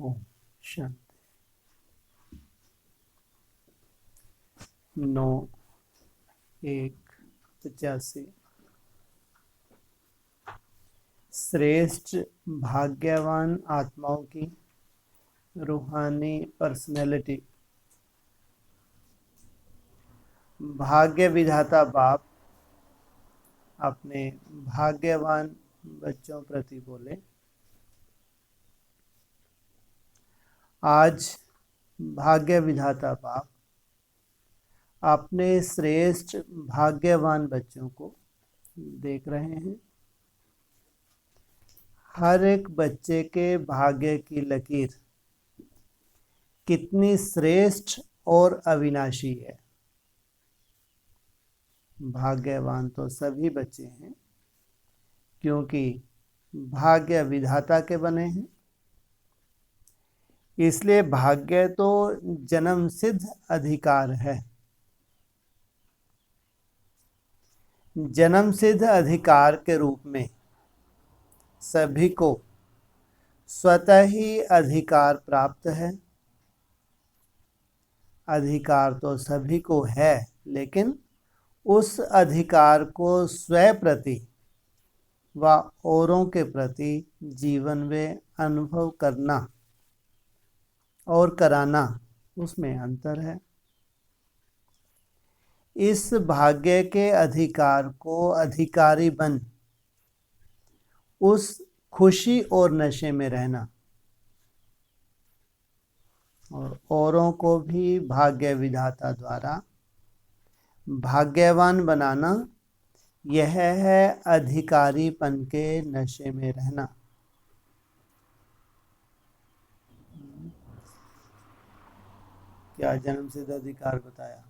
ओम शांति। 9/1/85। श्रेष्ठ भाग्यवान आत्माओं की रूहानी पर्सनैलिटी। भाग्य विधाता बाप अपने भाग्यवान बच्चों प्रति बोले, आज भाग्य विधाता बाप अपने श्रेष्ठ भाग्यवान बच्चों को देख रहे हैं। हर एक बच्चे के भाग्य की लकीर कितनी श्रेष्ठ और अविनाशी है। भाग्यवान तो सभी बच्चे हैं, क्योंकि भाग्य विधाता के बने हैं। इसलिए भाग्य तो जन्म सिद्ध अधिकार है। जन्म सिद्ध अधिकार के रूप में सभी को स्वतः ही अधिकार प्राप्त है। अधिकार तो सभी को है, लेकिन उस अधिकार को स्वयं प्रति व औरों के प्रति जीवन में अनुभव करना और कराना, उसमें अंतर है। इस भाग्य के अधिकार को अधिकारी बन उस खुशी और नशे में रहना और औरों को भी भाग्य विधाता द्वारा भाग्यवान बनाना, यह है अधिकारीपन के नशे में रहना। क्या जन्म सिद्ध अधिकार बताया?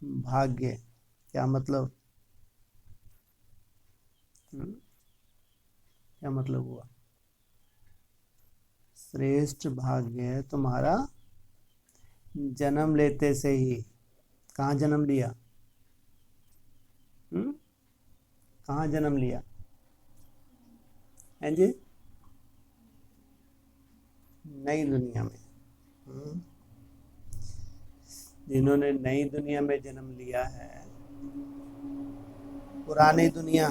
भाग्य क्या मतलब? क्या मतलब हुआ? श्रेष्ठ भाग्य तुम्हारा जन्म लेते से ही। कहाँ जन्म लिया? कहाँ जन्म लिया है जी? नई दुनिया में। जिन्होंने नई दुनिया में जन्म लिया है, पुरानी दुनिया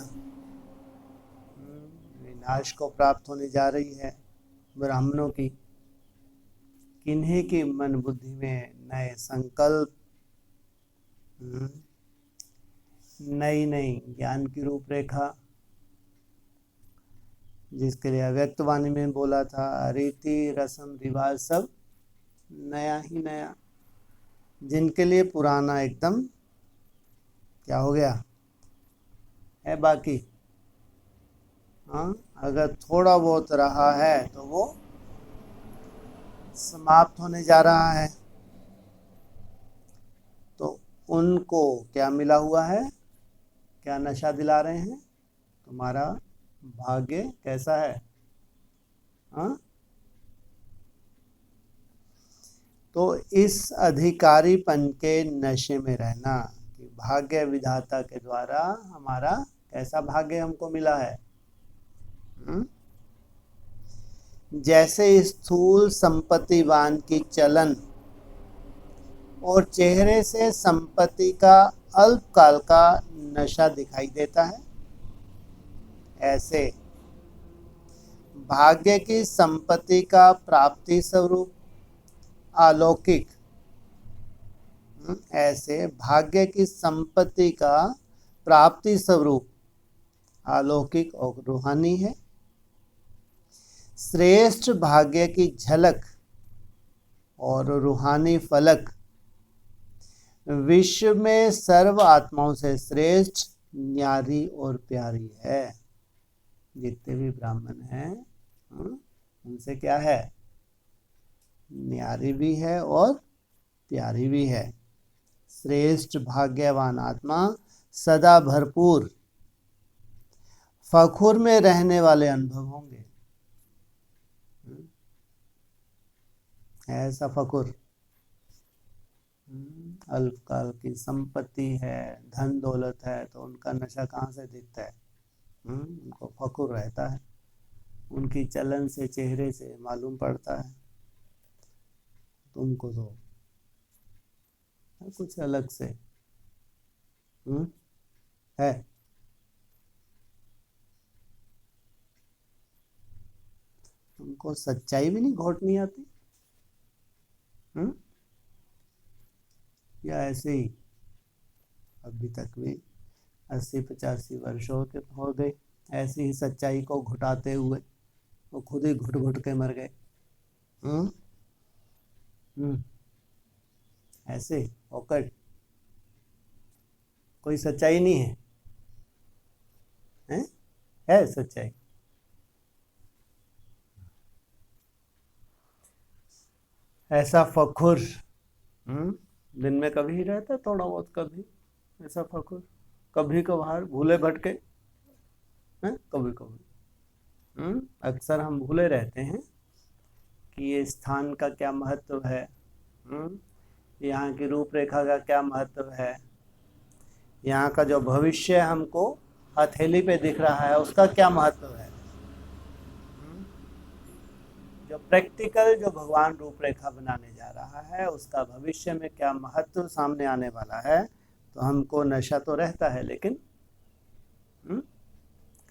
विनाश को प्राप्त होने जा रही है। ब्राह्मणों की, किन्हीं की मन बुद्धि में नए संकल्प, नई नई ज्ञान की रूपरेखा, जिसके लिए अव्यक्त वाणी में बोला था, रीति रस्म रिवाज सब नया ही नया। जिनके लिए पुराना एकदम क्या हो गया है बाकी। हाँ, अगर थोड़ा बहुत रहा है तो वो समाप्त होने जा रहा है। तो उनको क्या मिला हुआ है? क्या नशा दिला रहे हैं? तुम्हारा भाग्य कैसा है? हाँ, तो इस अधिकारीपन के नशे में रहना कि भाग्य विधाता के द्वारा हमारा कैसा भाग्य हमको मिला है। जैसे स्थूल संपत्तिवान की चलन और चेहरे से संपत्ति का अल्पकाल का नशा दिखाई देता है, ऐसे भाग्य की संपत्ति का प्राप्ति स्वरूप अलौकिक, ऐसे भाग्य की संपत्ति का प्राप्ति स्वरूप अलौकिक और रूहानी है। श्रेष्ठ भाग्य की झलक और रूहानी फलक विश्व में सर्व आत्माओं से श्रेष्ठ, न्यारी और प्यारी है। जितने भी ब्राह्मण हैं उनसे क्या है? न्यारी भी है और प्यारी भी है। श्रेष्ठ भाग्यवान आत्मा सदा भरपूर फखुर में रहने वाले अनुभव होंगे। ऐसा फखुर, अल्पकाल की संपत्ति है, धन दौलत है, तो उनका नशा कहाँ से दिखता है? उनको फखुर रहता है। उनकी चलन से, चेहरे से मालूम पड़ता है। तुमको तो कुछ अलग से है। तुमको सच्चाई भी नहीं घोटनी आती या ऐसे ही अभी तक भी 80-85 वर्ष हो गए ऐसी ही सच्चाई को घुटाते हुए, वो खुद ही घुट घुट के मर गए। ऐसे औकड़ कोई सच्चाई नहीं है, है सच्चाई। ऐसा फखुर दिन में कभी ही रहता, थोड़ा बहुत कभी ऐसा फखुर, कभी कभार भूले भटके कभी कभी। अक्सर हम भूले रहते हैं कि ये स्थान का क्या महत्व है, यहाँ की रूपरेखा का क्या महत्व है, यहाँ का जो भविष्य हमको हथेली पे दिख रहा है उसका क्या महत्व है, जो प्रैक्टिकल जो भगवान रूपरेखा बनाने जा रहा है उसका भविष्य में क्या महत्व सामने आने वाला है। तो हमको नशा तो रहता है, लेकिन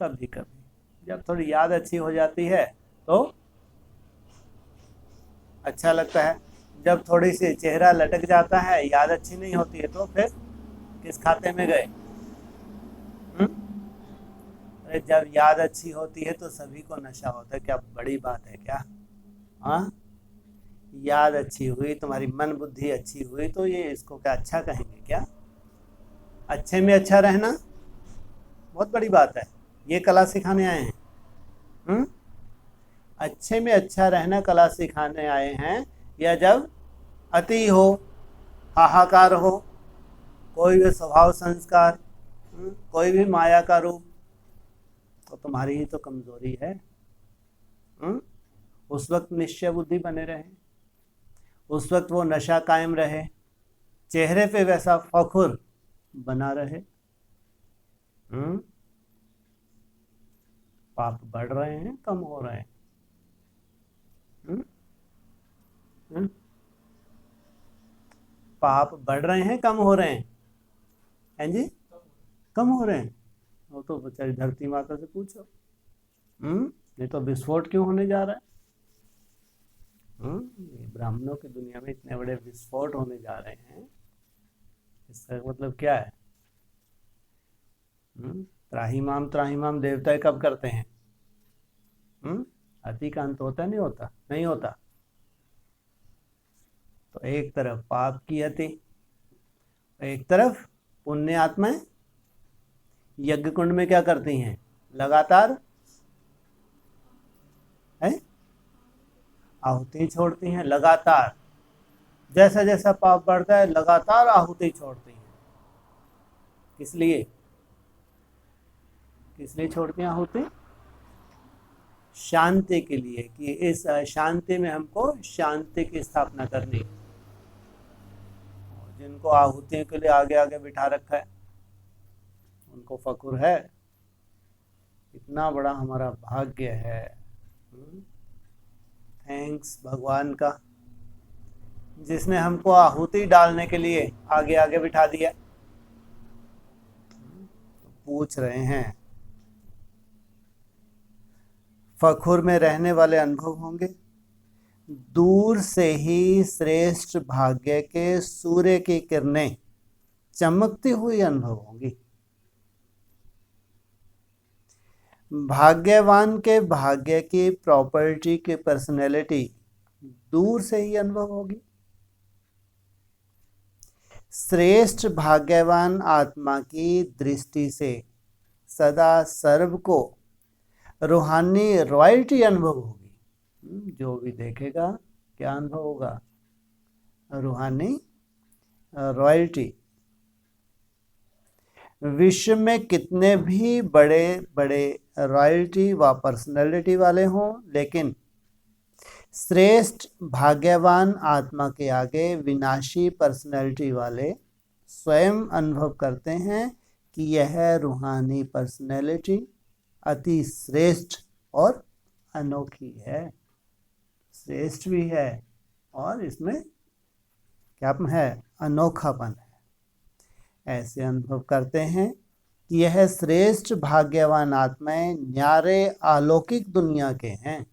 कभी कभी जब थोड़ी याद अच्छी हो जाती है तो अच्छा लगता है। जब थोड़ी सी चेहरा लटक जाता है, याद अच्छी नहीं होती है, तो फिर किस खाते में गए। अरे जब याद अच्छी होती है तो सभी को नशा होता है, क्या बड़ी बात है क्या। हाँ, याद अच्छी हुई, तुम्हारी मन बुद्धि अच्छी हुई, तो ये इसको क्या अच्छा कहेंगे क्या। अच्छे में अच्छा रहना बहुत बड़ी बात है, ये कला सिखाने आए हैं। अच्छे में अच्छा रहना कला सिखाने आए हैं, या जब अति हो, हाहाकार हो, कोई भी स्वभाव संस्कार, कोई भी माया का रूप, तो तुम्हारी ही तो कमजोरी है। उस वक्त निश्चय बुद्धि बने रहे, उस वक्त वो नशा कायम रहे, चेहरे पे वैसा फखुर बना रहे। पाप बढ़ रहे हैं, कम हो रहे हैं। पाप बढ़ रहे हैं, कम हो रहे हैं जी, कम हो रहे हैं। वो तो बेचारी धरती माता से पूछो। नहीं तो विस्फोट क्यों होने जा रहा है। ब्राह्मणों की दुनिया में इतने बड़े विस्फोट होने जा रहे हैं, इसका मतलब क्या है। त्राहिमाम त्राहिमाम देवता कब करते हैं। अति का अंत होता नहीं होता, नहीं होता। तो एक तरफ पाप की अति, एक तरफ पुण्य आत्माएं यज्ञ कुंड में क्या करती हैं, लगातार आहुति छोड़ती हैं। लगातार जैसा जैसा पाप बढ़ता है लगातार आहुति छोड़ती हैं। किस लिए, किस लिए छोड़ती हैं आहुति। शांति के लिए, कि इस शांति में हमको शांति की स्थापना करनी। जिनको आहुतियों के लिए आगे आगे बिठा रखा है उनको फकुर है। इतना बड़ा हमारा भाग्य है। थैंक्स भगवान का, जिसने हमको आहुति डालने के लिए आगे आगे बिठा दिया। तो पूछ रहे हैं, फखुर में रहने वाले अनुभव होंगे। दूर से ही श्रेष्ठ भाग्य के सूर्य की किरणें चमकती हुई अनुभव होंगी। भाग्यवान के भाग्य की प्रॉपर्टी की पर्सनैलिटी दूर से ही अनुभव होगी। श्रेष्ठ भाग्यवान आत्मा की दृष्टि से सदा सर्व को रूहानी रॉयल्टी अनुभव होगी। जो भी देखेगा क्या अनुभव होगा, रूहानी रॉयल्टी। विश्व में कितने भी बड़े बड़े रॉयल्टी व पर्सनैलिटी वाले हों, लेकिन श्रेष्ठ भाग्यवान आत्मा के आगे विनाशी पर्सनैलिटी वाले स्वयं अनुभव करते हैं कि यह रूहानी पर्सनैलिटी अति श्रेष्ठ और अनोखी है, श्रेष्ठ भी है, और इसमें क्या है, अनोखापन है। ऐसे अनुभव करते हैं कि यह श्रेष्ठ भाग्यवान आत्माएं न्यारे अलौकिक दुनिया के हैं।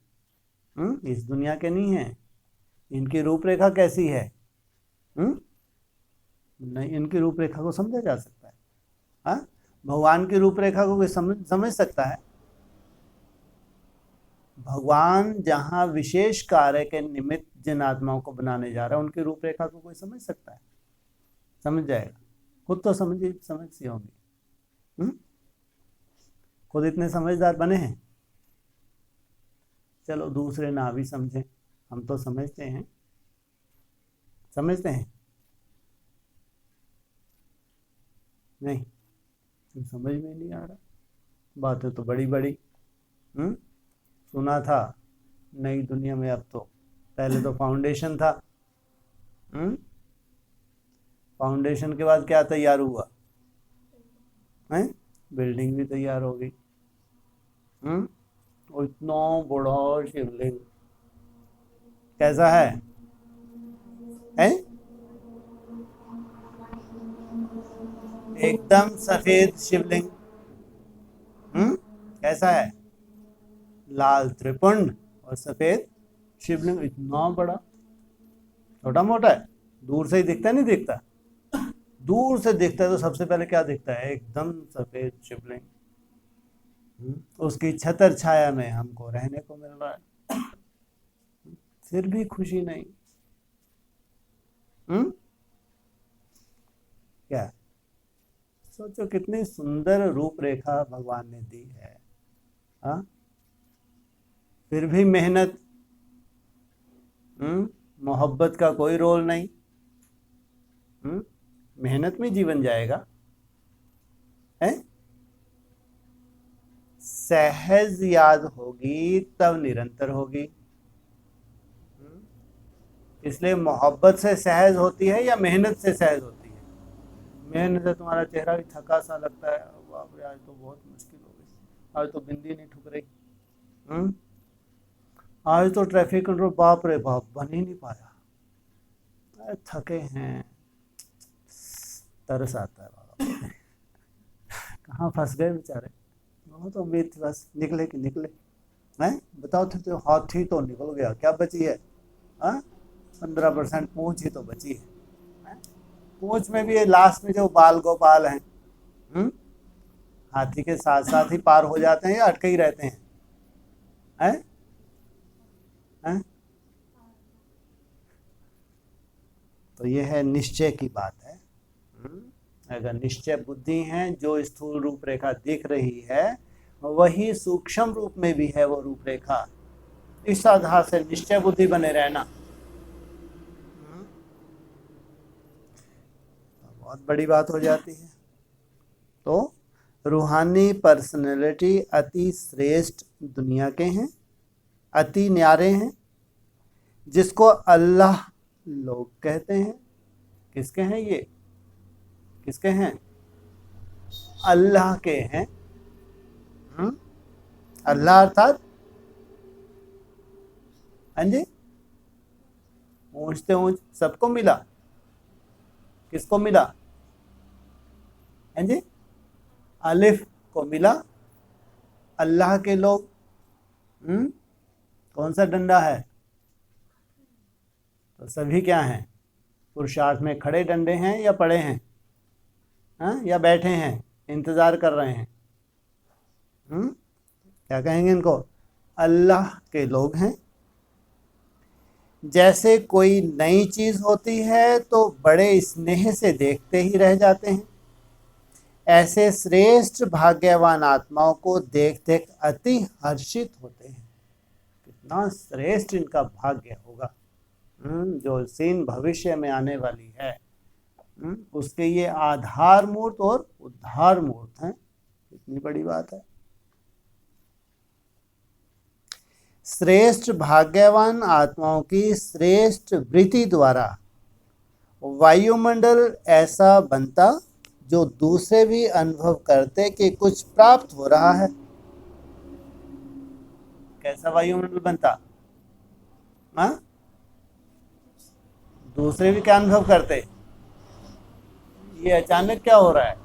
इस दुनिया के नहीं है। इनकी रूपरेखा कैसी है? नहीं, इनकी रूपरेखा को समझा जा सकता है। हाँ, भगवान की रूपरेखा को कोई समझ सकता है? भगवान जहाँ विशेष कार्य के निमित्त जिन आत्माओं को बनाने जा रहा है, उनकी रूपरेखा को कोई समझ सकता है? समझ जाएगा। खुद तो समझ सी होंगी। खुद इतने समझदार बने हैं, चलो दूसरे ना भी समझें, हम तो समझते हैं। नहीं, समझ में नहीं आ रहा। बातें तो बड़ी बड़ी सुना था नई दुनिया में। अब तो पहले तो फाउंडेशन था। फाउंडेशन के बाद क्या तैयार हुआ? बिल्डिंग भी तैयार हो गई। इतना बड़ा शिवलिंग कैसा है? एकदम सफेद शिवलिंग। कैसा है? लाल त्रिपुंड और सफेद शिवलिंग। इतना बड़ा, छोटा मोटा है? दूर से ही दिखता, नहीं दिखता? दूर से दिखता है तो सबसे पहले क्या दिखता है? एकदम सफेद शिवलिंग। उसकी छतर छाया में हमको रहने को मिल रहा है, फिर भी खुशी नहीं। क्या सोचो, कितनी सुंदर रूपरेखा भगवान ने दी है। हाँ, फिर भी मेहनत, मोहब्बत का कोई रोल नहीं। मेहनत में जीवन जाएगा है? सहज याद होगी तब निरंतर होगी। इसलिए मोहब्बत से सहज होती है या मेहनत से सहज होती है? मेहनत से तुम्हारा चेहरा भी थका सा लगता है, बाप रे आज तो बहुत मुश्किल हो गई, आज तो बिंदी नहीं ठुक रही, आज तो ट्रैफिक कंट्रोल बाप रे बाप बन ही नहीं पाया, थके हैं, तरस आता है बाबा। कहाँ फंस गए बेचारे। वो तो उम्मीद थी बस निकले कि निकले। हैं बताओ, तो हाथी तो निकल गया, क्या बची है? 15% पूंछ ही तो बची है। पूंछ में भी लास्ट में जो बाल गोपाल हैं, हाथी के साथ साथ ही पार हो जाते हैं या अटके ही रहते हैं? हैं? तो ये है निश्चय की बात है। अगर निश्चय बुद्धि है, जो स्थूल रूपरेखा दिख रही है वही सूक्ष्म रूप में भी है वो रूपरेखा। इस आधार से निश्चय बुद्धि बने रहना बहुत बड़ी बात हो जाती है। तो रूहानी पर्सनैलिटी अति श्रेष्ठ दुनिया के हैं, अति न्यारे हैं, जिसको अल्लाह लोग कहते हैं। किसके हैं ये? किसके हैं? अल्लाह के हैं। अल्लाह अर्थात, हाँ जी, ऊंचते ऊंच सबको मिला। किसको मिला? हाँ जी, अलिफ को मिला। अल्लाह के लोग। कौन सा डंडा है? तो सभी क्या हैं? पुरुषार्थ में खड़े डंडे हैं या पड़े हैं? या बैठे हैं, इंतजार कर रहे हैं? क्या कहेंगे इनको? अल्लाह के लोग हैं। जैसे कोई नई चीज होती है तो बड़े स्नेह से देखते ही रह जाते हैं, ऐसे श्रेष्ठ भाग्यवान आत्माओं को देख देख अति हर्षित होते हैं। कितना श्रेष्ठ इनका भाग्य होगा। जो सीन भविष्य में आने वाली है, उसके ये आधार मूर्त और उद्धार मूर्त हैं। कितनी बड़ी बात है। श्रेष्ठ भाग्यवान आत्माओं की श्रेष्ठ वृत्ति द्वारा वायुमंडल ऐसा बनता जो दूसरे भी अनुभव करते कि कुछ प्राप्त हो रहा है। कैसा कैसा वायुमंडल बनता? हाँ, दूसरे भी क्या अनुभव करते? ये अचानक क्या हो रहा है?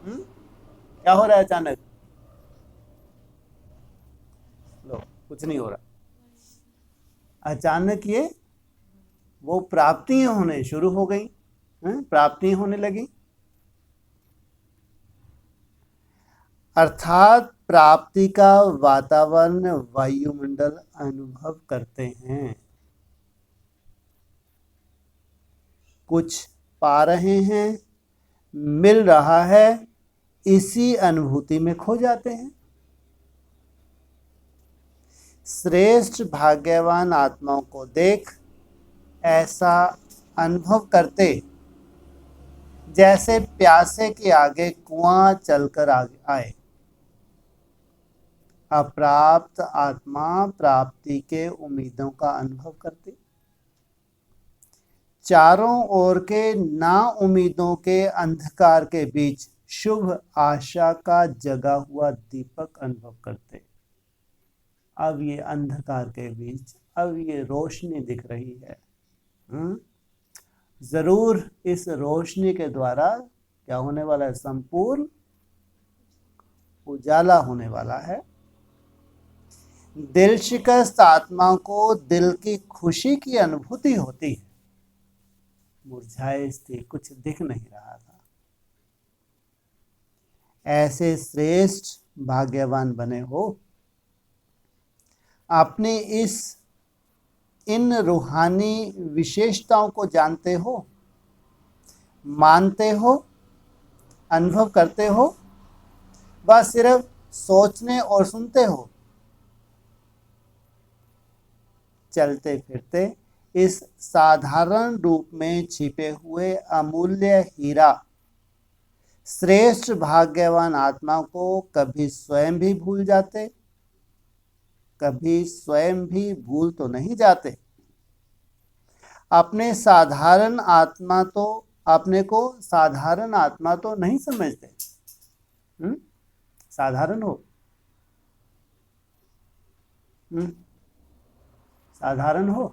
क्या हो रहा है अचानक? लो, कुछ नहीं हो रहा। अचानक ये वो प्राप्तियां होने शुरू हो गई, प्राप्तियां होने लगी, अर्थात प्राप्ति का वातावरण वायुमंडल अनुभव करते हैं। कुछ पा रहे हैं, मिल रहा है, इसी अनुभूति में खो जाते हैं। श्रेष्ठ भाग्यवान आत्माओं को देख ऐसा अनुभव करते जैसे प्यासे के आगे कुआं चलकर आगे आए। अप्राप्त आत्मा प्राप्ति के उम्मीदों का अनुभव करती। चारों ओर के ना उम्मीदों के अंधकार के बीच शुभ आशा का जगा हुआ दीपक अनुभव करते। अब ये अंधकार के बीच अब ये रोशनी दिख रही है। जरूर इस रोशनी के द्वारा क्या होने वाला है? संपूर्ण उजाला होने वाला है। दिल शिकस्त आत्मा को दिल की खुशी की अनुभूति होती है। मुरझाए थी, कुछ दिख नहीं रहा था। ऐसे श्रेष्ठ भाग्यवान बने हो। अपने इन रूहानी विशेषताओं को जानते हो, मानते हो, अनुभव करते हो, बस सिर्फ सोचने और सुनते हो। चलते फिरते इस साधारण रूप में छिपे हुए अमूल्य हीरा श्रेष्ठ भाग्यवान आत्मा को कभी स्वयं भी भूल जाते, कभी स्वयं भी भूल तो नहीं जाते। अपने को साधारण आत्मा तो नहीं समझते। साधारण हो, साधारण हो,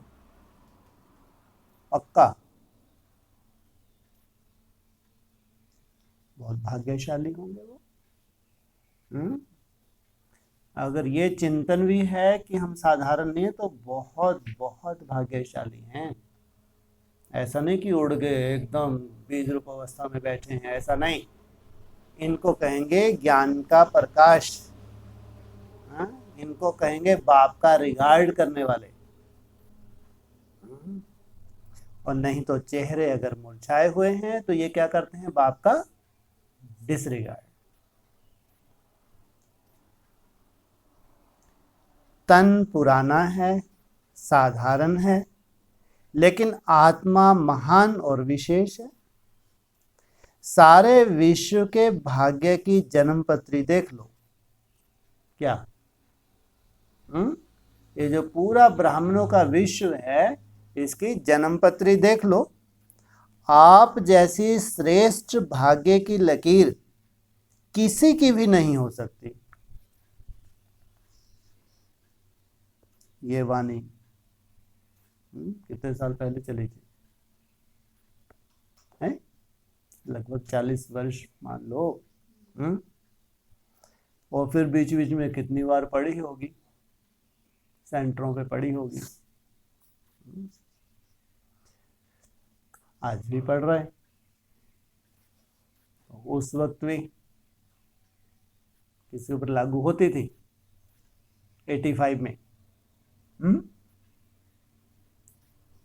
पक्का। बहुत भाग्यशाली होंगे वो। अगर ये चिंतन भी है कि हम साधारण नहीं है तो बहुत बहुत भाग्यशाली हैं। ऐसा नहीं कि उड़ गए एकदम बीज रूप अवस्था में बैठे हैं, ऐसा नहीं। इनको कहेंगे ज्ञान का प्रकाश। इनको कहेंगे बाप का रिगार्ड करने वाले। और नहीं तो चेहरे अगर मुरझाए हुए हैं तो ये क्या करते हैं? बाप का डिसरिगार्ड। तन पुराना है, साधारण है, लेकिन आत्मा महान और विशेष है। सारे विश्व के भाग्य की जन्मपत्री देख लो। क्या? ये जो पूरा ब्राह्मणों का विश्व है, इसकी जन्मपत्री देख लो। आप जैसी श्रेष्ठ भाग्य की लकीर किसी की भी नहीं हो सकती। ये वाणी कितने साल पहले चली थी? है लगभग 40 वर्ष मान लो। और फिर बीच बीच में कितनी बार पढ़ी होगी, सेंटरों पे पढ़ी होगी। आज भी पढ़ रहे हैं। उस वक्त भी किसी ऊपर लागू होती थी 85 में।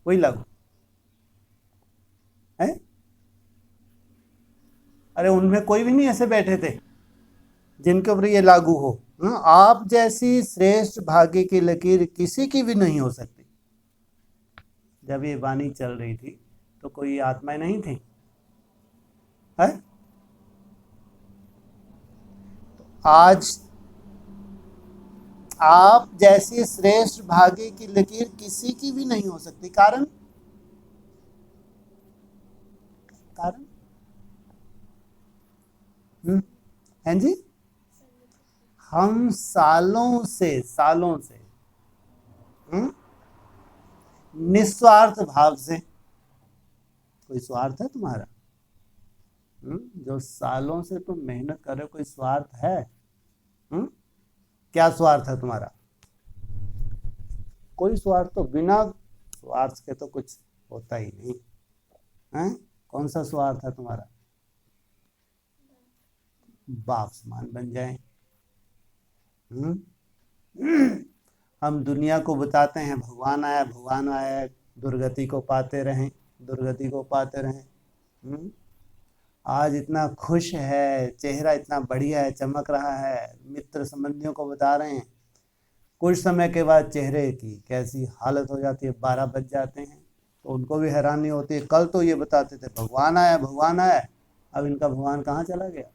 वही लागू है। अरे उनमें कोई भी नहीं ऐसे बैठे थे जिनके ऊपर ये लागू हो। आप जैसी श्रेष्ठ भाग्य की लकीर किसी की भी नहीं हो सकती। जब ये वाणी चल रही थी तो कोई आत्माएं नहीं थी, है? तो आज आप जैसी श्रेष्ठ भाग्य की लकीर किसी की भी नहीं हो सकती। कारण हैं जी? हम सालों से हम्म? निस्वार्थ भाव से। कोई स्वार्थ है तुम्हारा? जो सालों से तुम मेहनत कर रहे हो, कोई स्वार्थ है? हम्म? क्या स्वार्थ है तुम्हारा? कोई स्वार्थ तो, बिना स्वार्थ के तो कुछ होता ही नहीं है। कौन सा स्वार्थ है तुम्हारा? बाप समान बन जाए। हम्म? हम दुनिया को बताते हैं भगवान आया, भगवान आया, दुर्गति को पाते रहें, दुर्गति को पाते रहें। आज इतना खुश है, चेहरा इतना बढ़िया है, चमक रहा है, मित्र संबंधियों को बता रहे हैं। कुछ समय के बाद चेहरे की कैसी हालत हो जाती है, 12 बज जाते हैं, तो उनको भी हैरानी होती है। कल तो ये बताते थे भगवान आया, भगवान आया, अब इनका भगवान कहाँ चला गया?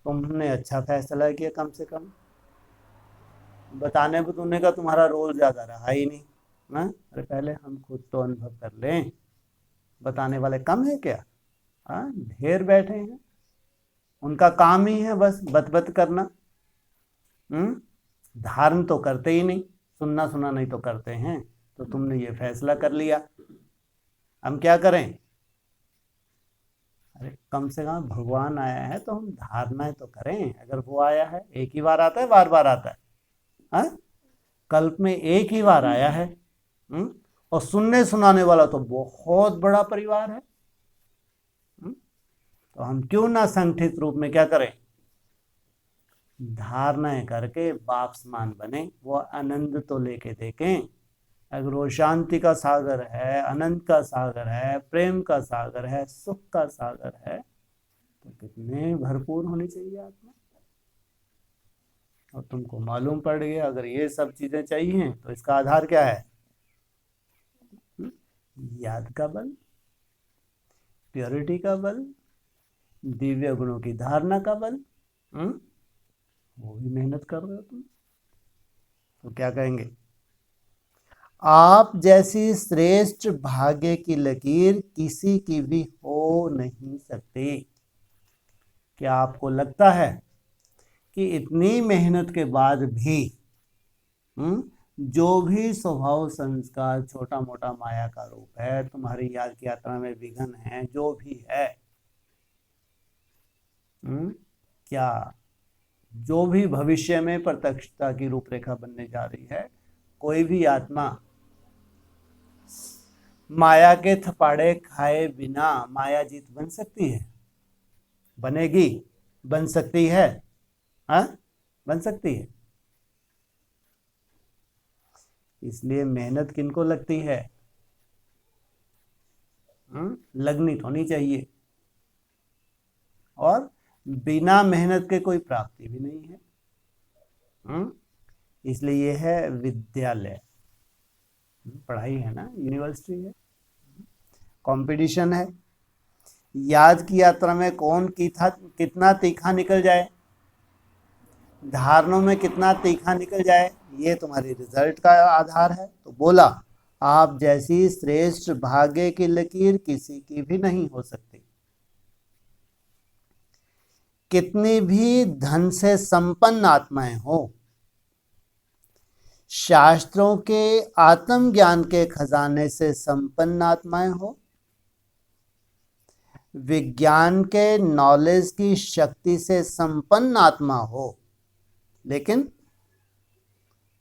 तुमने अच्छा फैसला किया, कम से कम बताने बुतने का तुम्हारा रोल ज्यादा रहा ही नहीं ना। अरे पहले हम खुद तो अनुभव कर लें, बताने वाले कम है क्या? हाँ, ढेर बैठे हैं, उनका काम ही है बस बत बत करना। धारण तो करते ही नहीं, सुनना सुना नहीं तो करते हैं। तो तुमने ये फैसला कर लिया, हम क्या करें? अरे कम से कम भगवान आया है तो हम धारणाएं तो करें। अगर वो आया है, एक ही बार आता है, बार बार आता है? हाँ, कल्प में एक ही बार आया है। और सुनने सुनाने वाला तो बहुत बड़ा परिवार है। तो हम क्यों ना संगठित रूप में क्या करें? धारणाएं करके बाप समान बने, वो आनंद तो लेके देखें। अगर वो शांति का सागर है, आनंद का सागर है, प्रेम का सागर है, सुख का सागर है, तो कितने भरपूर होनी चाहिए आत्मा। और तुमको मालूम पड़ गया अगर ये सब चीजें चाहिए तो इसका आधार क्या है? याद का बल, प्योरिटी का बल, दिव्य गुणों की धारणा का बल। वो भी मेहनत कर रहे हो तुम, तो क्या कहेंगे? आप जैसी श्रेष्ठ भाग्य की लकीर किसी की भी हो नहीं सकती। क्या आपको लगता है कि इतनी मेहनत के बाद भी जो भी स्वभाव संस्कार छोटा मोटा माया का रूप है, तुम्हारी याद की यात्रा में विघ्न है, जो भी है, क्या जो भी भविष्य में प्रत्यक्षता की रूपरेखा बनने जा रही है, कोई भी आत्मा माया के थपाड़े खाए बिना माया जीत बन सकती है? बनेगी? बन सकती है? हाँ, बन सकती है। इसलिए मेहनत किनको लगती है? लगनी तो नहीं चाहिए। और बिना मेहनत के कोई प्राप्ति भी नहीं है। इसलिए ये है विद्यालय, पढ़ाई है ना, यूनिवर्सिटी है, कंपटीशन है। याद की यात्रा में कौन कितना तीखा निकल जाए, धारणों में कितना तीखा निकल जाए, ये तुम्हारी रिजल्ट का आधार है। तो बोला, आप जैसी श्रेष्ठ भाग्य की लकीर किसी की भी नहीं हो सकती। कितनी भी धन से संपन्न आत्माएं हो, शास्त्रों के आत्मज्ञान के खजाने से संपन्न आत्माएं हो, विज्ञान के नॉलेज की शक्ति से संपन्न आत्मा हो, लेकिन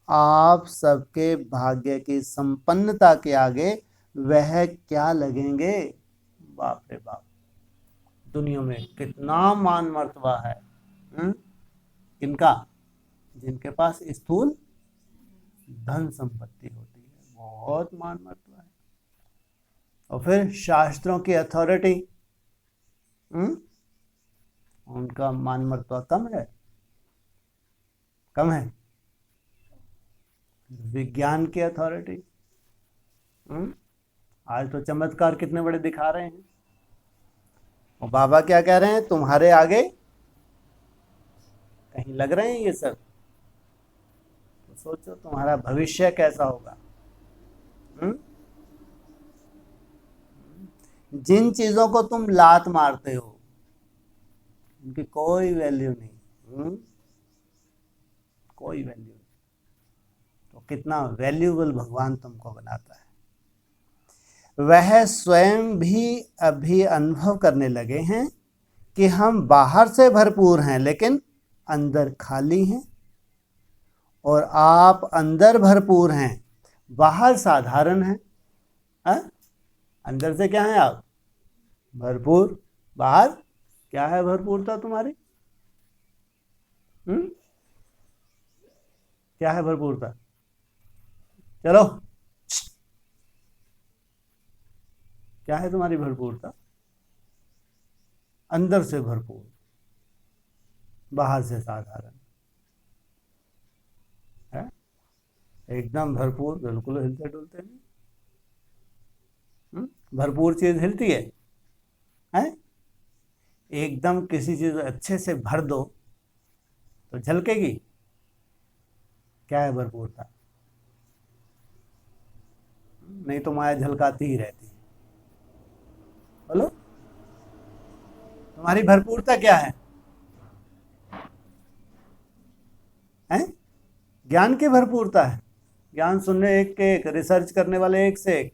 आप सबके भाग्य की संपन्नता के आगे वह क्या लगेंगे? बाप रे बाप, दुनिया में कितना मान मर्तबा है। किनका? जिनके पास स्थूल धन संपत्ति होती है, बहुत मान मर्तबा है। और फिर शास्त्रों की अथॉरिटी, उनका मान मर्तबा कम है, कम है। विज्ञान की अथॉरिटी, आज तो चमत्कार कितने बड़े दिखा रहे हैं। और बाबा क्या कह रहे हैं? तुम्हारे आगे कहीं लग रहे हैं ये सब? तो सोचो तुम्हारा भविष्य कैसा होगा। जिन चीजों को तुम लात मारते हो उनकी कोई वैल्यू नहीं। कोई वैल्यू नहीं। तो कितना वैल्यूएबल भगवान तुमको बनाता है। वह स्वयं भी अभी अनुभव करने लगे हैं कि हम बाहर से भरपूर हैं लेकिन अंदर खाली हैं, और आप अंदर भरपूर हैं, बाहर साधारण हैं। अंदर से क्या है आप? भरपूर। बाहर क्या है भरपूरता तुम्हारी? क्या है भरपूरता? चलो, क्या है तुम्हारी भरपूरता? अंदर से भरपूर, बाहर से साधारण है। एकदम भरपूर बिल्कुल हिलते डुलते नहीं। भरपूर चीज हिलती है? एकदम किसी चीज अच्छे से भर दो तो झलकेगी। क्या है भरपूरता? नहीं तो माया झलकाती ही रहती है। बोलो, तुम्हारी भरपूरता क्या है? ज्ञान की भरपूरता है। ज्ञान सुनने एक के एक, रिसर्च करने वाले एक से एक।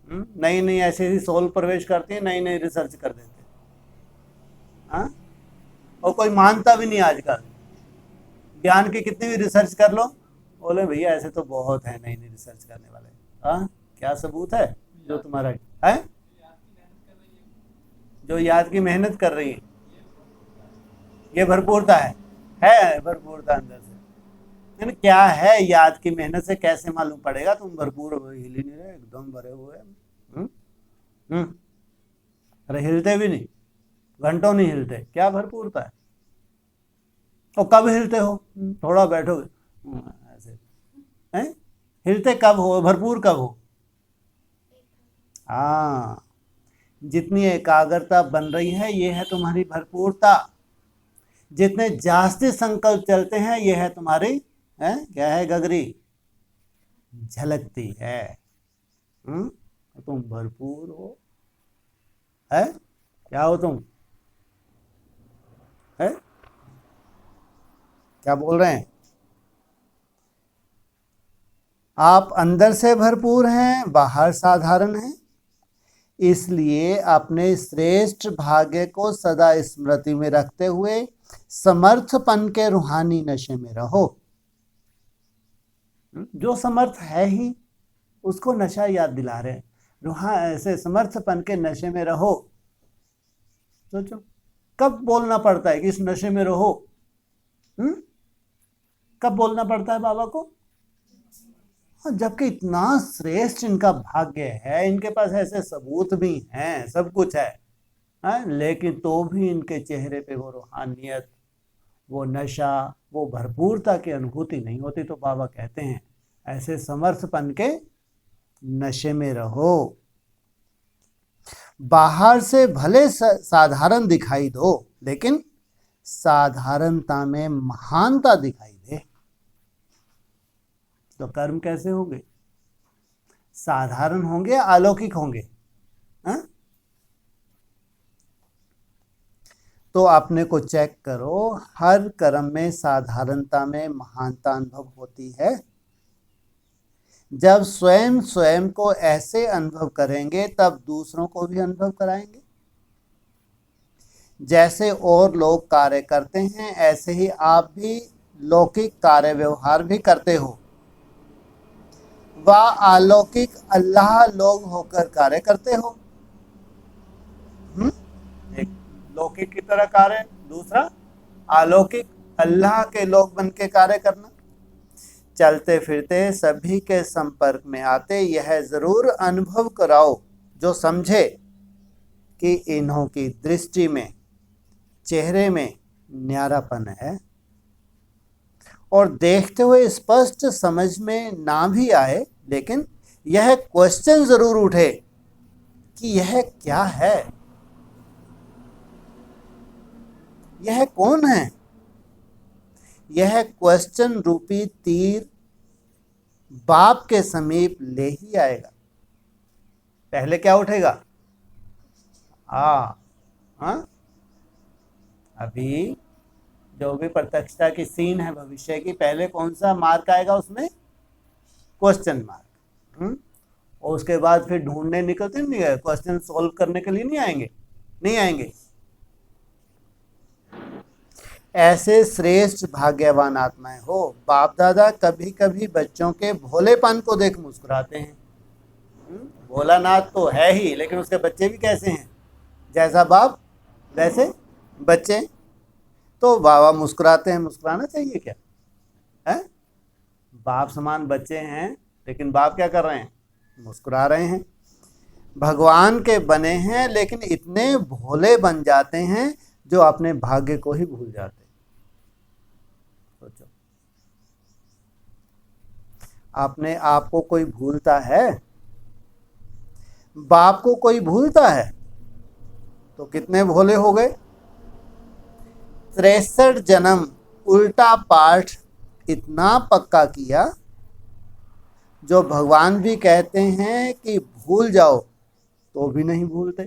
नई नई ऐसी ऐसी सोल प्रवेश करती है, नई नई रिसर्च कर देते हैं। हाँ, और कोई मानता भी नहीं आजकल। ज्ञान की कितनी भी रिसर्च कर लो, बोले भैया ऐसे तो बहुत है नई नई रिसर्च करने वाले। हाँ, क्या सबूत है जो तुम्हारा है? जो याद की मेहनत कर रही है, ये भरपूरता है भरपूरता अंदर से। यानी क्या है? याद की मेहनत से कैसे मालूम पड़ेगा तुम भरपूर हो? हिल ही नहीं रहे, एकदम भरे हुए। अरे हिलते भी नहीं, घंटों नहीं हिलते, क्या भरपूरता है? और कब हिलते हो? थोड़ा बैठोगे ऐसे हैं? हिलते कब हो? भरपूर कब हो? हाँ, जितनी एकाग्रता बन रही है ये है तुम्हारी भरपूरता। जितने जास्ती संकल्प चलते हैं ये है तुम्हारी क्या है गगरी? झलकती है। तुम भरपूर हो। है क्या हो तुम? है क्या बोल रहे हैं? आप अंदर से भरपूर हैं, बाहर साधारण हैं। इसलिए अपने श्रेष्ठ भाग्य को सदा स्मृति में रखते हुए समर्थपन के रूहानी नशे में रहो। जो समर्थ है ही उसको नशा याद दिला रहे। रूहा ऐसे समर्थपन के नशे में रहो। सोचो कब बोलना पड़ता है कि इस नशे में रहो? कब बोलना पड़ता है बाबा को? जबकि इतना श्रेष्ठ इनका भाग्य है, इनके पास ऐसे सबूत भी हैं, सब कुछ है, लेकिन तो भी इनके चेहरे पे वो रूहानियत, वो नशा, वो भरपूरता की अनुभूति नहीं होती। तो बाबा कहते हैं ऐसे समर्थपन के नशे में रहो। बाहर से भले साधारण दिखाई दो लेकिन साधारणता में महानता दिखाई दे। तो कर्म कैसे होंगे? साधारण होंगे, अलौकिक होंगे। तो अपने को चेक करो, हर कर्म में साधारणता में महानता अनुभव होती है। जब स्वयं स्वयं को ऐसे अनुभव करेंगे तब दूसरों को भी अनुभव कराएंगे। जैसे और लोग कार्य करते हैं ऐसे ही आप भी लौकिक कार्य व्यवहार भी करते हो। वह अलौकिक अल्लाह लोग होकर कार्य करते हो। एक लौकिक की तरह कार्य, दूसरा अलौकिक अल्लाह के लोग बन के कार्य करना। चलते फिरते सभी के संपर्क में आते यह जरूर अनुभव कराओ जो समझे कि इन्हों की दृष्टि में, चेहरे में न्यारापन है, और देखते हुए स्पष्ट समझ में ना भी आए लेकिन यह क्वेश्चन जरूर उठे कि यह क्या है, यह कौन है। यह क्वेश्चन रूपी तीर बाप के समीप ले ही आएगा। पहले क्या उठेगा? हाँ, अभी जो भी प्रत्यक्षता की सीन है भविष्य की, पहले कौन सा मार्क आएगा उसमें? Question mark. और उसके बाद फिर ढूंढने निकलते नहीं गए, क्वेश्चन सोल्व करने के लिए नहीं आएंगे, नहीं आएंगे। ऐसे श्रेष्ठ भाग्यवान आत्माएं हो। बाप दादा कभी कभी बच्चों के भोलेपन को देख मुस्कुराते हैं। भोलानाथ तो है ही, लेकिन उसके बच्चे भी कैसे हैं? जैसा बाप वैसे बच्चे। तो बाबा मुस्कुराते हैं, मुस्कुराना चाहिए क्या है? बाप समान बच्चे हैं, लेकिन बाप क्या कर रहे हैं? मुस्कुरा रहे हैं। भगवान के बने हैं, लेकिन इतने भोले बन जाते हैं जो अपने भाग्य को ही भूल जाते हैं। सोचो, अपने आप को कोई भूलता है? बाप को कोई भूलता है? तो कितने भोले हो गए। 63 जन्म उल्टा पाठ इतना पक्का किया, जो भगवान भी कहते हैं कि भूल जाओ तो भी नहीं भूलते।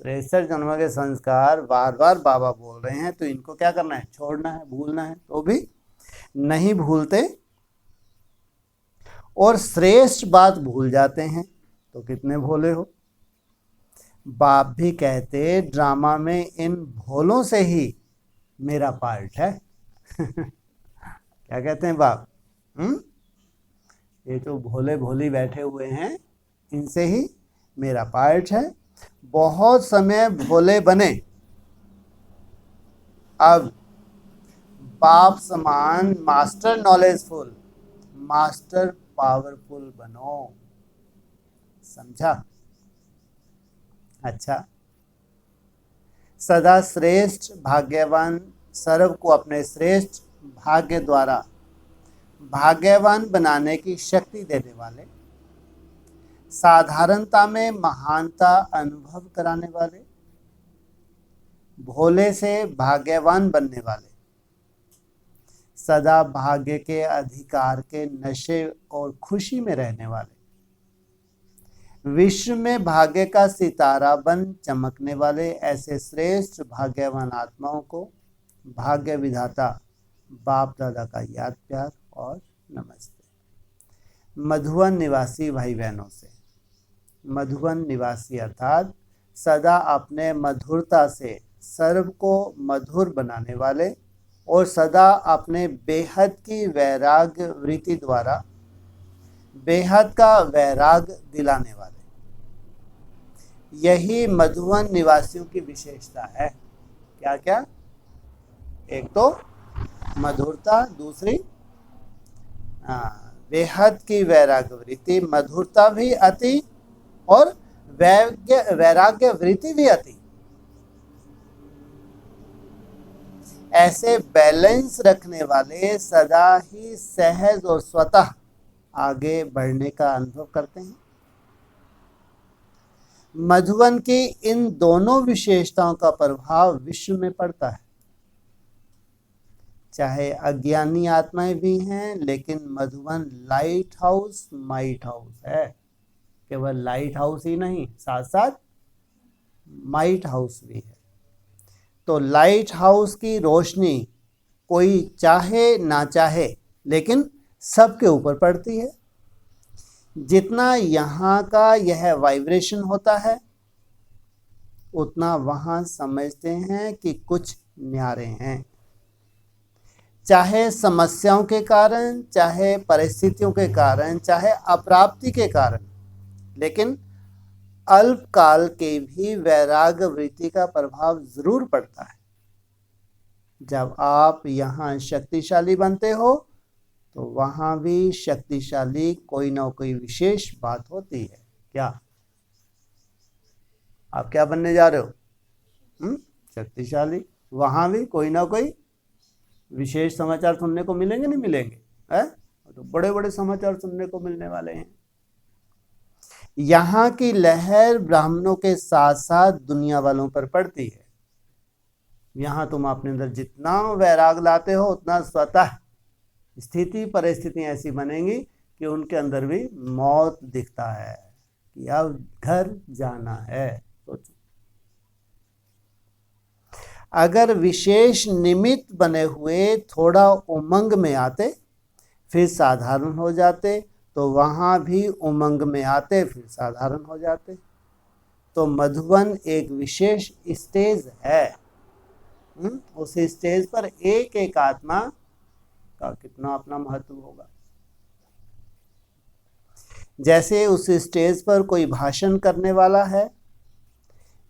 63 जन्म के संस्कार बार बार बाबा बोल रहे हैं, तो इनको क्या करना है? छोड़ना है, भूलना है, तो भी नहीं भूलते। और श्रेष्ठ बात भूल जाते हैं, तो कितने भोले हो। बाप भी कहते ड्रामा में इन भोलों से ही मेरा पार्ट है। क्या कहते हैं बाप? ये जो भोले भोली बैठे हुए हैं, इनसे ही मेरा पार्ट है। बहुत समय भोले बने, अब बाप समान मास्टर नॉलेजफुल, मास्टर पावरफुल बनो। समझा? अच्छा, सदा श्रेष्ठ भाग्यवान सर्व को अपने श्रेष्ठ भाग्य द्वारा भाग्यवान बनाने की शक्ति देने वाले, साधारणता में महानता अनुभव कराने वाले, भोले से भाग्यवान बनने वाले, सदा भाग्य के अधिकार के नशे और खुशी में रहने वाले, विश्व में भाग्य का सितारा बन चमकने वाले, ऐसे श्रेष्ठ भाग्यवान आत्माओं को भाग्य विधाता बाप दादा का याद प्यार और नमस्ते। मधुबन निवासी भाई बहनों से, मधुबन निवासी अर्थात सदा अपने मधुरता से सर्व को मधुर बनाने वाले और सदा अपने बेहद की वैराग्य वृत्ति द्वारा बेहद का वैराग दिलाने वाले, यही मधुबन निवासियों की विशेषता है। क्या क्या? एक तो मधुरता, दूसरी बेहद की वैराग्य वृत्ति, मधुरता भी अति और वैराग्य वृत्ति भी अति। ऐसे बैलेंस रखने वाले सदा ही सहज और स्वतः आगे बढ़ने का अनुभव करते हैं। मधुबन की इन दोनों विशेषताओं का प्रभाव विश्व में पड़ता है। चाहे अज्ञानी आत्माएं भी हैं, लेकिन Madhuban light house might house है। केवल लाइट हाउस ही नहीं, साथ साथ माइट हाउस भी है। तो लाइट हाउस की रोशनी कोई चाहे ना चाहे, लेकिन सबके ऊपर पड़ती है। जितना यहाँ का यह वाइब्रेशन होता है, उतना वहाँ समझते हैं कि कुछ न्यारे हैं। चाहे समस्याओं के कारण, चाहे परिस्थितियों के कारण, चाहे अप्राप्ति के कारण, लेकिन अल्पकाल के भी वैराग्य वृत्ति का प्रभाव जरूर पड़ता है। जब आप यहाँ शक्तिशाली बनते हो, तो वहाँ भी शक्तिशाली कोई ना कोई विशेष बात होती है। क्या आप क्या बनने जा रहे हो? शक्तिशाली। वहाँ भी कोई ना कोई विशेष समाचार सुनने को मिलेंगे, नहीं मिलेंगे? है तो बड़े बड़े समाचार सुनने को मिलने वाले हैं। यहाँ की लहर ब्राह्मणों के साथ साथ दुनिया वालों पर पड़ती है। यहाँ तुम अपने अंदर जितना वैराग लाते हो, उतना स्वतः स्थिति परिस्थिति ऐसी बनेंगी कि उनके अंदर भी मौत दिखता है कि अब घर जाना है। सोचो, अगर विशेष निमित्त बने हुए थोड़ा उमंग में आते फिर साधारण हो जाते, तो वहाँ भी उमंग में आते फिर साधारण हो जाते। तो मधुबन एक विशेष स्टेज है। उस स्टेज पर एक एक आत्मा का कितना अपना महत्व होगा। जैसे उस स्टेज पर कोई भाषण करने वाला है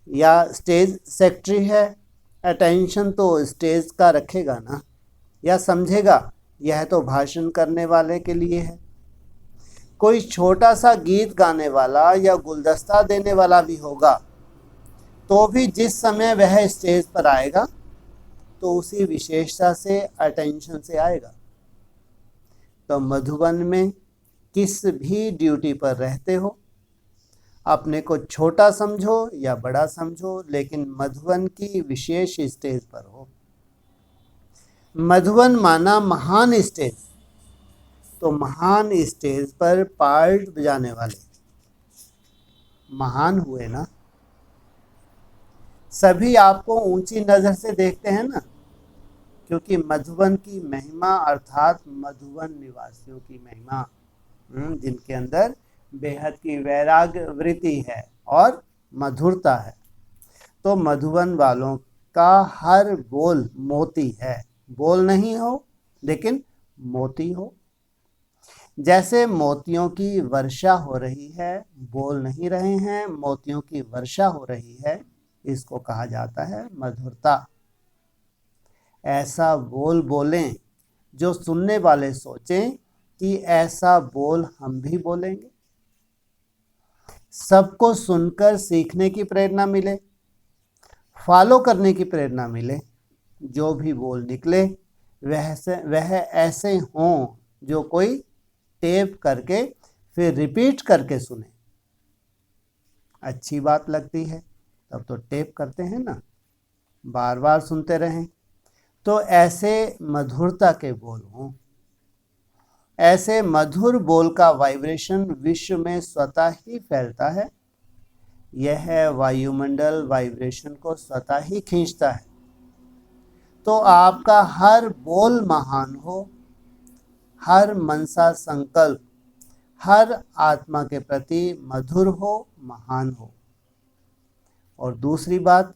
या स्टेज सेक्रेटरी है, अटेंशन तो स्टेज का रखेगा ना, या समझेगा यह तो भाषण करने वाले के लिए है। कोई छोटा सा गीत गाने वाला या गुलदस्ता देने वाला भी होगा, तो भी जिस समय वह स्टेज पर आएगा तो उसी विशेषता से अटेंशन से आएगा। तो मधुबन में किस भी ड्यूटी पर रहते हो, अपने को छोटा समझो या बड़ा समझो, लेकिन मधुबन की विशेष स्टेज पर हो। मधुबन माना महान स्टेज, तो महान स्टेज पर पार्ट बजाने वाले महान हुए ना। सभी आपको ऊंची नजर से देखते हैं ना, क्योंकि मधुबन की महिमा अर्थात मधुबन निवासियों की महिमा, जिनके अंदर बेहद की वैराग्य वृत्ति है और मधुरता है। तो मधुबन वालों का हर बोल मोती है। बोल नहीं हो लेकिन मोती हो। जैसे मोतियों की वर्षा हो रही है, बोल नहीं रहे हैं, मोतियों की वर्षा हो रही है, इसको कहा जाता है मधुरता। ऐसा बोल बोलें जो सुनने वाले सोचें कि ऐसा बोल हम भी बोलेंगे। सबको सुनकर सीखने की प्रेरणा मिले, फॉलो करने की प्रेरणा मिले। जो भी बोल निकले वह ऐसे हों जो कोई टेप करके फिर रिपीट करके सुने। अच्छी बात लगती है तब तो टेप करते हैं ना, बार बार सुनते रहें। तो ऐसे मधुरता के बोल हों। ऐसे मधुर बोल का वाइब्रेशन विश्व में स्वतः ही फैलता है। यह वायुमंडल वाइब्रेशन को स्वतः ही खींचता है। तो आपका हर बोल महान हो, हर मनसा संकल्प हर आत्मा के प्रति मधुर हो, महान हो। और दूसरी बात,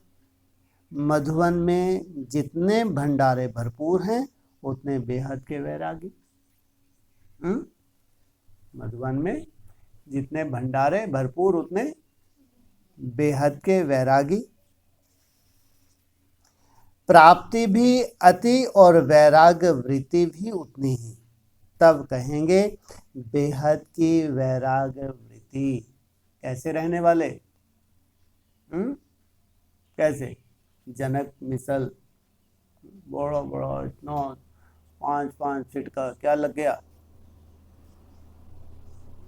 मधुबन में जितने भंडारे भरपूर हैं उतने बेहद के वैरागी। मधुबन में जितने भंडारे भरपूर उतने बेहद के वैरागी। प्राप्ति भी अति और वैराग्य वृत्ति भी उतनी ही। तब कहेंगे बेहद की वैराग्य वृत्ति। कैसे रहने वाले? कैसे? जनक मिसल बड़ा बड़ा इतना 5-5 फीट का क्या लग गया?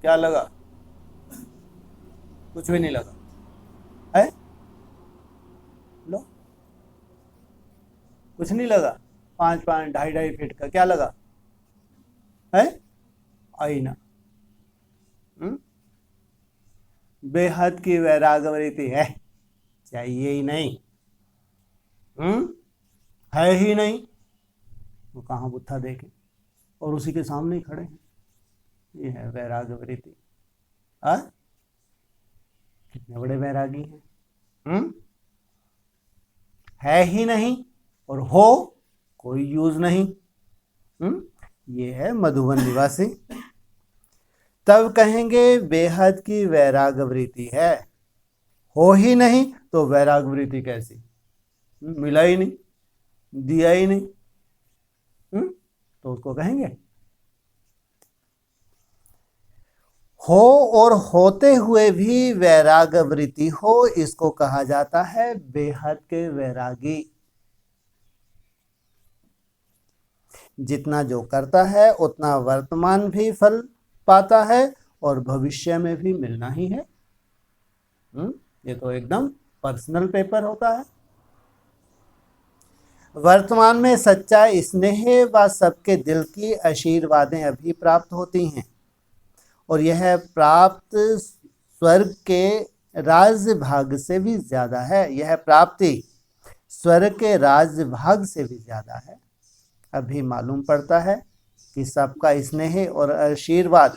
क्या लगा? कुछ भी नहीं लगा है। लो, कुछ नहीं लगा। 5-5 2.5 फीट का क्या लगा है? आईना। बेहद की वैराग्य वृत्ति है, चाहिए ही नहीं। है ही नहीं, वो कहाँ बुत्था देखे और उसी के सामने ही खड़े हैं। ये है वैराग्य वृत्ति। कितने बड़े वैरागी हैं। है ही नहीं और हो कोई यूज नहीं। ये है मधुबन निवासी। तब कहेंगे बेहद की वैराग्य वृत्ति है। हो ही नहीं तो वैराग्य वृत्ति कैसी? मिला ही नहीं, दिया ही नहीं, तो उसको कहेंगे हो। और होते हुए भी वैराग्य वृत्ति हो, इसको कहा जाता है बेहद के वैरागी। जितना जो करता है उतना वर्तमान भी फल पाता है और भविष्य में भी मिलना ही है। ये तो एकदम पर्सनल पेपर होता है। वर्तमान में सच्चा स्नेह व सबके दिल की आशीर्वादें अभी प्राप्त होती हैं और यह प्राप्त स्वर्ग के राज्य भाग से भी ज्यादा है। यह प्राप्ति स्वर्ग के राज्य भाग से भी ज्यादा है। अभी मालूम पड़ता है कि सबका स्नेह और आशीर्वाद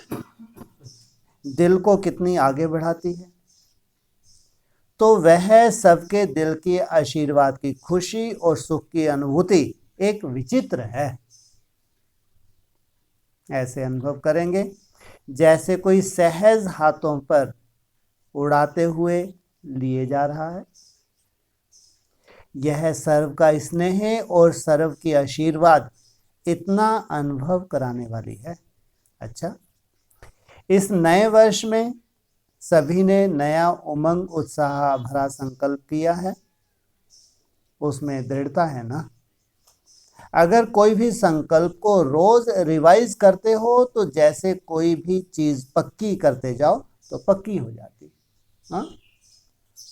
दिल को कितनी आगे बढ़ाती है। तो वह सबके दिल की आशीर्वाद की खुशी और सुख की अनुभूति एक विचित्र है। ऐसे अनुभव करेंगे जैसे कोई सहज हाथों पर उड़ाते हुए लिए जा रहा है। यह सर्व का स्नेह और सर्व की आशीर्वाद इतना अनुभव कराने वाली है। अच्छा, इस नए वर्ष में सभी ने नया उमंग उत्साह भरा संकल्प किया है। उसमें दृढ़ता है ना। अगर कोई भी संकल्प को रोज रिवाइज करते हो तो जैसे कोई भी चीज पक्की करते जाओ तो पक्की हो जाती। हाँ,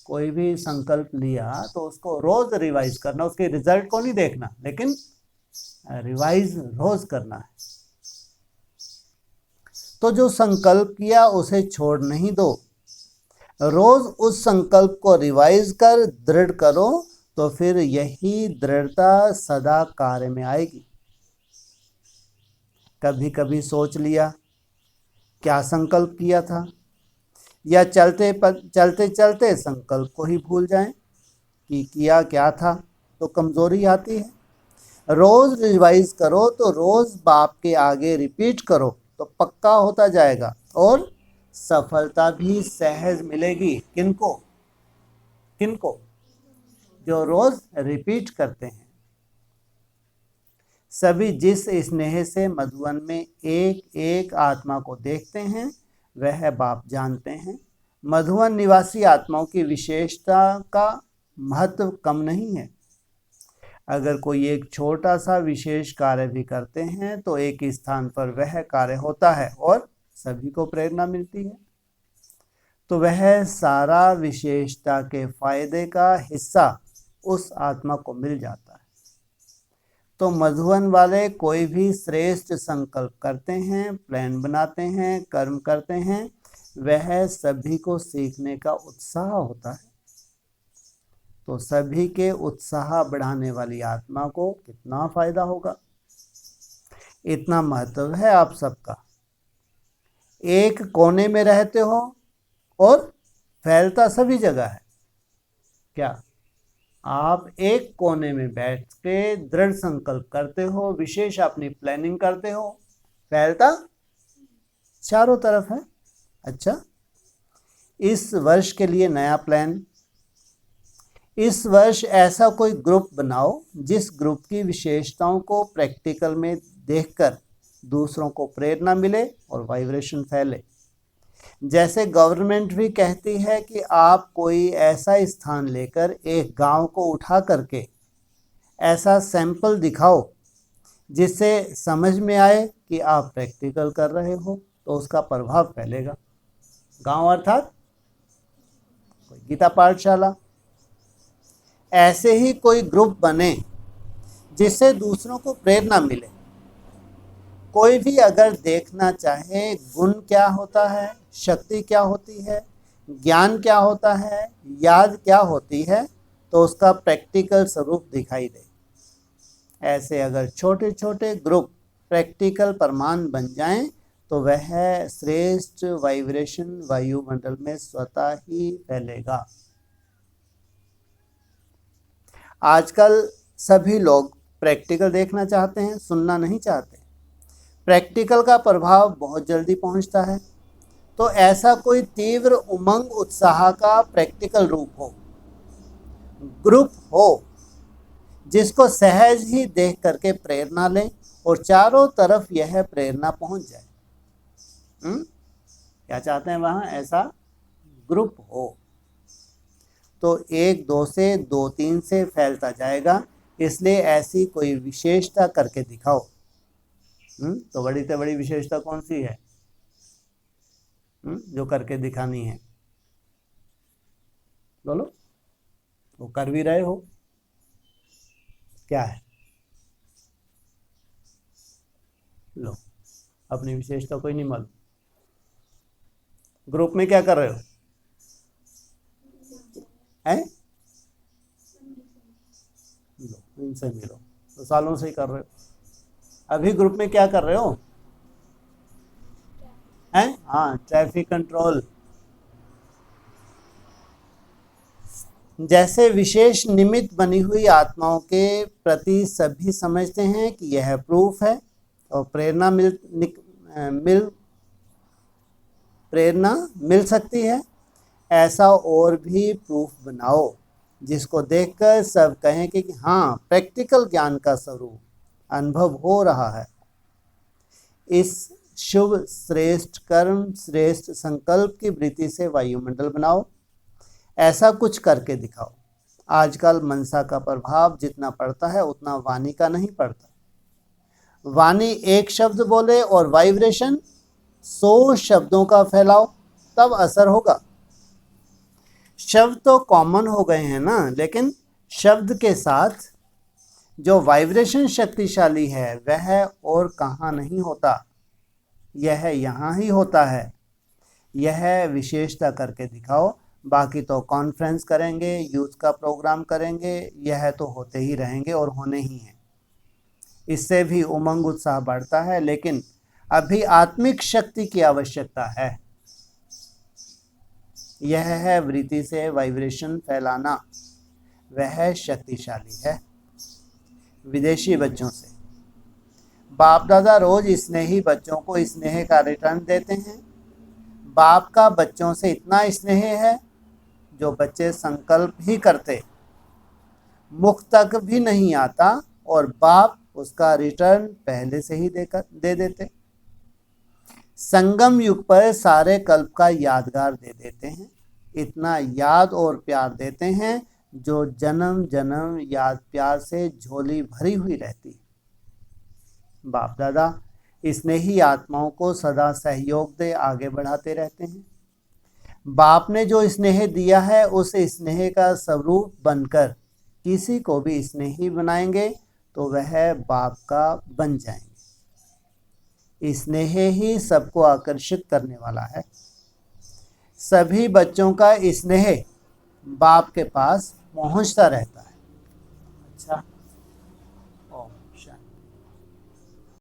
कोई भी संकल्प लिया तो उसको रोज रिवाइज करना, उसके रिजल्ट को नहीं देखना, लेकिन रिवाइज रोज करना है। तो जो संकल्प किया उसे छोड़ नहीं दो, रोज उस संकल्प को रिवाइज कर दृढ़ करो, तो फिर यही दृढ़ता सदा कार्य में आएगी। कभी कभी सोच लिया क्या संकल्प किया था, या चलते चलते संकल्प को ही भूल जाएं कि किया क्या था, तो कमजोरी आती है। रोज रिवाइज करो, तो रोज बाप के आगे रिपीट करो तो पक्का होता जाएगा और सफलता भी सहज मिलेगी। किनको किनको? जो रोज रिपीट करते हैं। सभी जिस स्नेह से मधुवन में एक एक आत्मा को देखते हैं वह बाप जानते हैं। मधुवन निवासी आत्माओं की विशेषता का महत्व कम नहीं है। अगर कोई एक छोटा सा विशेष कार्य भी करते हैं तो एक स्थान पर वह कार्य होता है और सभी को प्रेरणा मिलती है। तो वह सारा विशेषता के फायदे का हिस्सा उस आत्मा को मिल जाता है। तो मधुवन वाले कोई भी श्रेष्ठ संकल्प करते हैं, प्लान बनाते हैं, कर्म करते हैं, वह सभी को सीखने का उत्साह होता है। तो सभी के उत्साह बढ़ाने वाली आत्मा को कितना फायदा होगा। इतना महत्व है आप सबका। एक कोने में रहते हो और फैलता सभी जगह है। क्या आप एक कोने में बैठ के दृढ़ संकल्प करते हो, विशेष अपनी प्लानिंग करते हो, फैलता चारों तरफ है। अच्छा, इस वर्ष के लिए नया प्लान। इस वर्ष ऐसा कोई ग्रुप बनाओ जिस ग्रुप की विशेषताओं को प्रैक्टिकल में देखकर दूसरों को प्रेरणा मिले और वाइब्रेशन फैले। जैसे गवर्नमेंट भी कहती है कि आप कोई ऐसा स्थान लेकर एक गांव को उठा करके ऐसा सैंपल दिखाओ जिससे समझ में आए कि आप प्रैक्टिकल कर रहे हो, तो उसका प्रभाव फैलेगा। गांव अर्थात कोई गीता पाठशाला। ऐसे ही कोई ग्रुप बने जिससे दूसरों को प्रेरणा मिले। कोई भी अगर देखना चाहे गुण क्या होता है, शक्ति क्या होती है, ज्ञान क्या होता है, याद क्या होती है, तो उसका प्रैक्टिकल स्वरूप दिखाई दे। ऐसे अगर छोटे छोटे ग्रुप प्रैक्टिकल प्रमाण बन जाएं तो वह श्रेष्ठ वाइब्रेशन वायुमंडल में स्वतः ही फैलेगा। आजकल सभी लोग प्रैक्टिकल देखना चाहते हैं, सुनना नहीं चाहते। प्रैक्टिकल का प्रभाव बहुत जल्दी पहुंचता है। तो ऐसा कोई तीव्र उमंग उत्साह का प्रैक्टिकल रूप हो, ग्रुप हो, जिसको सहज ही देख करके प्रेरणा लें और चारों तरफ यह प्रेरणा पहुंच जाए। क्या चाहते हैं वहां? ऐसा ग्रुप हो तो एक दो से दो तीन से फैलता जाएगा। इसलिए ऐसी कोई विशेषता करके दिखाओ। तो बड़ी से बड़ी विशेषता कौन सी है जो करके दिखानी है? बोलो। वो कर भी रहे हो। क्या है? लो, अपनी विशेषता कोई नहीं मालूम। ग्रुप में क्या कर रहे हो? हैं? इनसे मिलो। तो सालों से ही कर रहे हो। अभी ग्रुप में क्या कर रहे हो? हैं? हाँ, ट्रैफिक कंट्रोल। जैसे विशेष निमित्त बनी हुई आत्माओं के प्रति सभी समझते हैं कि यह प्रूफ है और प्रेरणा मिल सकती है, ऐसा और भी प्रूफ बनाओ जिसको देखकर सब कहें कि हाँ, प्रैक्टिकल ज्ञान का स्वरूप अनुभव हो रहा है। इस शुभ श्रेष्ठ कर्म श्रेष्ठ संकल्प की वृत्ति से वायुमंडल बनाओ। ऐसा कुछ करके दिखाओ। आजकल मनसा का प्रभाव जितना पड़ता है उतना वाणी का नहीं पड़ता। वाणी एक शब्द बोले और वाइब्रेशन 100 शब्दों का फैलाओ, तब असर होगा। शब्द तो कॉमन हो गए हैं ना, लेकिन शब्द के साथ जो वाइब्रेशन शक्तिशाली है वह और कहाँ नहीं होता, यह यहाँ ही होता है। यह विशेषता करके दिखाओ। बाकी तो कॉन्फ्रेंस करेंगे, यूथ का प्रोग्राम करेंगे, यह तो होते ही रहेंगे और होने ही हैं। इससे भी उमंग उत्साह बढ़ता है, लेकिन अभी आत्मिक शक्ति की आवश्यकता है। यह है वृत्ति से वाइब्रेशन फैलाना, वह शक्तिशाली है। विदेशी बच्चों से बाप दादा रोज स्नेही बच्चों को स्नेह का रिटर्न देते हैं। बाप का बच्चों से इतना स्नेह है जो बच्चे संकल्प ही करते, मुख तक भी नहीं आता और बाप उसका रिटर्न पहले से ही दे देते। संगम युग पर सारे कल्प का यादगार दे देते हैं। इतना याद और प्यार देते हैं जो जन्म जन्म याद प्यार से झोली भरी हुई रहती है। बाप दादा स्नेही आत्माओं को सदा सहयोग दे आगे बढ़ाते रहते हैं। बाप ने जो स्नेह दिया है उस स्नेह का स्वरूप बनकर किसी को भी स्नेही बनाएंगे तो वह बाप का बन जाएंगे। स्नेह ही सबको आकर्षित करने वाला है। सभी बच्चों का स्नेह बाप के पास पहुंचता रहता है।